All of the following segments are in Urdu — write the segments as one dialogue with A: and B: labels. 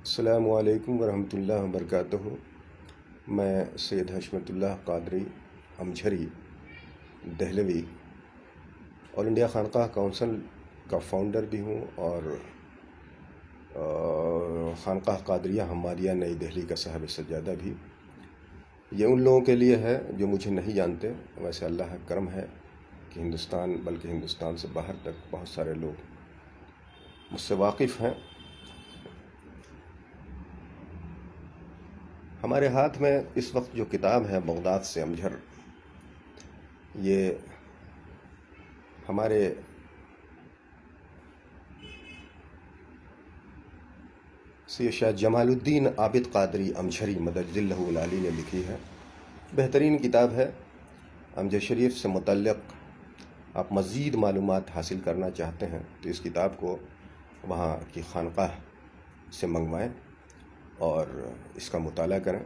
A: السلام علیکم ورحمۃ اللہ وبرکاتہ۔ میں سید حشمت اللہ قادری امجھری دہلوی آل انڈیا خانقاہ کونسل کا فاؤنڈر بھی ہوں اور خانقاہ قادریہ حمادیہ نئی دہلی کا صاحب سجادہ بھی۔ یہ ان لوگوں کے لیے ہے جو مجھے نہیں جانتے، ویسے اللہ کا کرم ہے کہ ہندوستان بلکہ ہندوستان سے باہر تک بہت سارے لوگ مجھ سے واقف ہیں۔ ہمارے ہاتھ میں اس وقت جو کتاب ہے بغداد سے امجھر، یہ ہمارے سید شاہ جمال الدین عابد قادری امجھری مدد اللہ العالی نے لکھی ہے۔ بہترین کتاب ہے۔ امجد شریف سے متعلق آپ مزید معلومات حاصل کرنا چاہتے ہیں تو اس کتاب کو وہاں کی خانقاہ سے منگوائیں اور اس کا مطالعہ کریں۔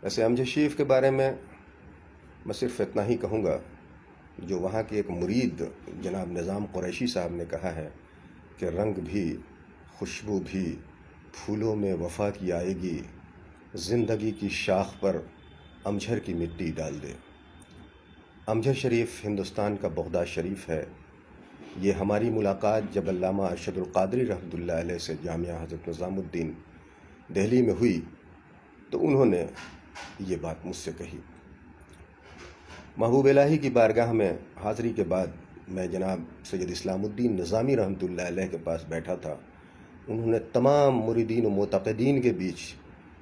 A: ویسے امجد شریف کے بارے میں صرف اتنا ہی کہوں گا جو وہاں کے ایک مرید جناب نظام قریشی صاحب نے کہا ہے کہ رنگ بھی خوشبو بھی پھولوں میں وفا کی آئے گی، زندگی کی شاخ پر امجھر کی مٹی ڈال دے۔ امجد شریف ہندوستان کا بغداد شریف ہے۔ یہ ہماری ملاقات جب علامہ ارشد القادری رحمۃ اللہ علیہ سے جامعہ حضرت نظام الدین دہلی میں ہوئی تو انہوں نے یہ بات مجھ سے کہی۔ محبوب الہی کی بارگاہ میں حاضری کے بعد میں جناب سید اسلام الدین نظامی رحمۃ اللہ علیہ کے پاس بیٹھا تھا۔ انہوں نے تمام مریدین و معتقدین کے بیچ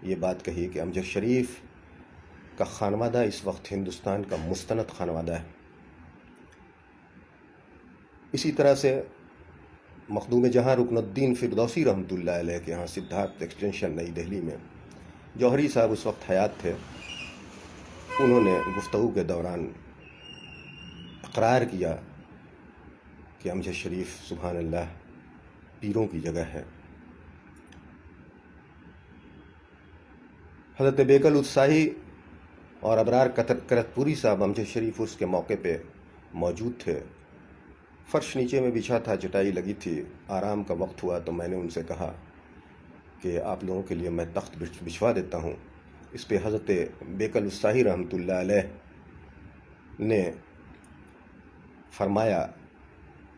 A: یہ بات کہی کہ امجد شریف کا خانوادہ اس وقت ہندوستان کا مستند خانوادہ ہے۔ اسی طرح سے مخدوم جہاں رکن الدین فردوسی رحمۃ اللہ علیہ کے ہاں سدھارتھ ایکسٹینشن نئی دہلی میں جوہری صاحب اس وقت حیات تھے۔ انہوں نے گفتگو کے دوران اقرار کیا کہ امجد شریف سبحان اللہ پیروں کی جگہ ہے۔ حضرت بیکل اتساہی اور ابرار کرتپوری صاحب امجد شریف اس کے موقع پہ موجود تھے۔ فرش نیچے میں بچھا تھا، چٹائی لگی تھی، آرام کا وقت ہوا تو میں نے ان سے کہا کہ آپ لوگوں کے لیے میں تخت بچھوا دیتا ہوں۔ اس پہ حضرت بیکل اتساہی رحمۃ اللہ علیہ نے فرمایا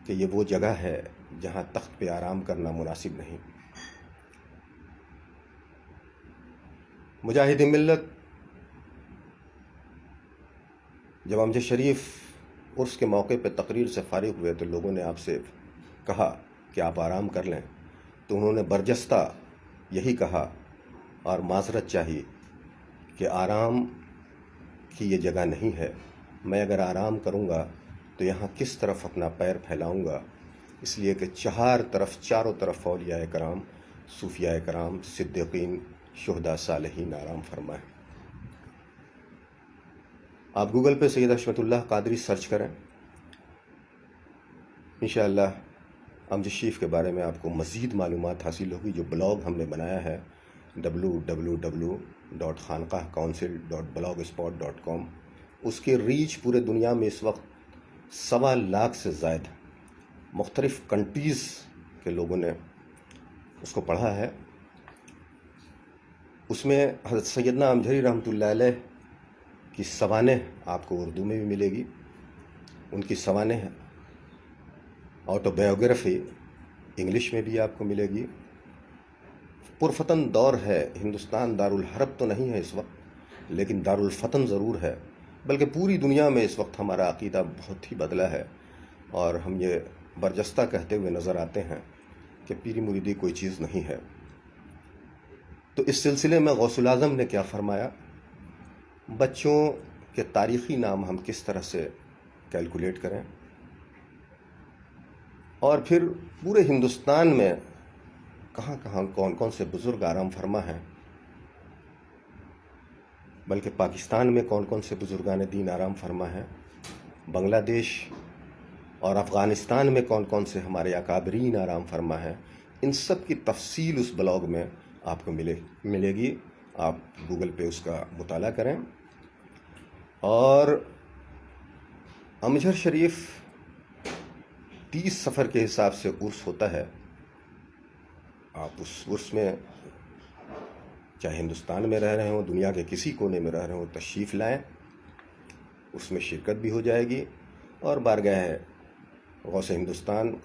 A: کہ یہ وہ جگہ ہے جہاں تخت پہ آرام کرنا مناسب نہیں۔ مجاہد ملت جب امجد شریف عرس کے موقع پہ تقریر سے فارغ ہوئے تو لوگوں نے آپ سے کہا کہ آپ آرام کر لیں، تو انہوں نے برجستہ یہی کہا اور معذرت چاہی کہ آرام کی یہ جگہ نہیں ہے۔ میں اگر آرام کروں گا تو یہاں کس طرف اپنا پیر پھیلاؤں گا، اس لیے کہ چاروں طرف اولیاء کرام، صوفیاء کرام، صدیقین، شہداء، صالحین آرام فرمائیں۔ آپ گوگل پہ سید حشمت اللہ قادری سرچ کریں، انشاءاللہ امجد شریف کے بارے میں آپ کو مزید معلومات حاصل ہوگی۔ جو بلاگ ہم نے بنایا ہے www.khanqahcouncil.blogspot.com، اس کی ریچ پورے دنیا میں اس وقت 1.25 لاکھ سے زائد مختلف کنٹریز کے لوگوں نے اس کو پڑھا ہے۔ اس میں حضرت سیدنا امجھری رحمۃ اللہ علیہ کی سوانح آپ کو اردو میں بھی ملے گی، ان کی سوانح آٹو بایوگرافی انگلش میں بھی آپ کو ملے گی۔ پرفتن دور ہے، ہندوستان دارالحرب تو نہیں ہے اس وقت، لیکن دارالفتن ضرور ہے، بلکہ پوری دنیا میں اس وقت ہمارا عقیدہ بہت ہی بدلا ہے اور ہم یہ برجستہ کہتے ہوئے نظر آتے ہیں کہ پیری مریدی کوئی چیز نہیں ہے۔ تو اس سلسلے میں غوث الاعظم نے کیا فرمایا، بچوں کے تاریخی نام ہم کس طرح سے کیلکولیٹ کریں، اور پھر پورے ہندوستان میں کہاں کہاں کون کون سے بزرگ آرام فرما ہیں، بلکہ پاکستان میں کون کون سے بزرگان دین آرام فرما ہیں، بنگلہ دیش اور افغانستان میں کون کون سے ہمارے اکابرین آرام فرما ہیں، ان سب کی تفصیل اس بلاگ میں آپ کو ملے گی۔ آپ گوگل پہ اس کا مطالعہ کریں۔ اور امجھر شریف 30 سفر کے حساب سے عرس ہوتا ہے، آپ اس عرس میں چاہے ہندوستان میں رہ رہے ہوں، دنیا کے کسی کونے میں رہ رہے ہوں، تشریف لائیں، اس میں شرکت بھی ہو جائے گی، اور بارگاہ غوث ہندوستان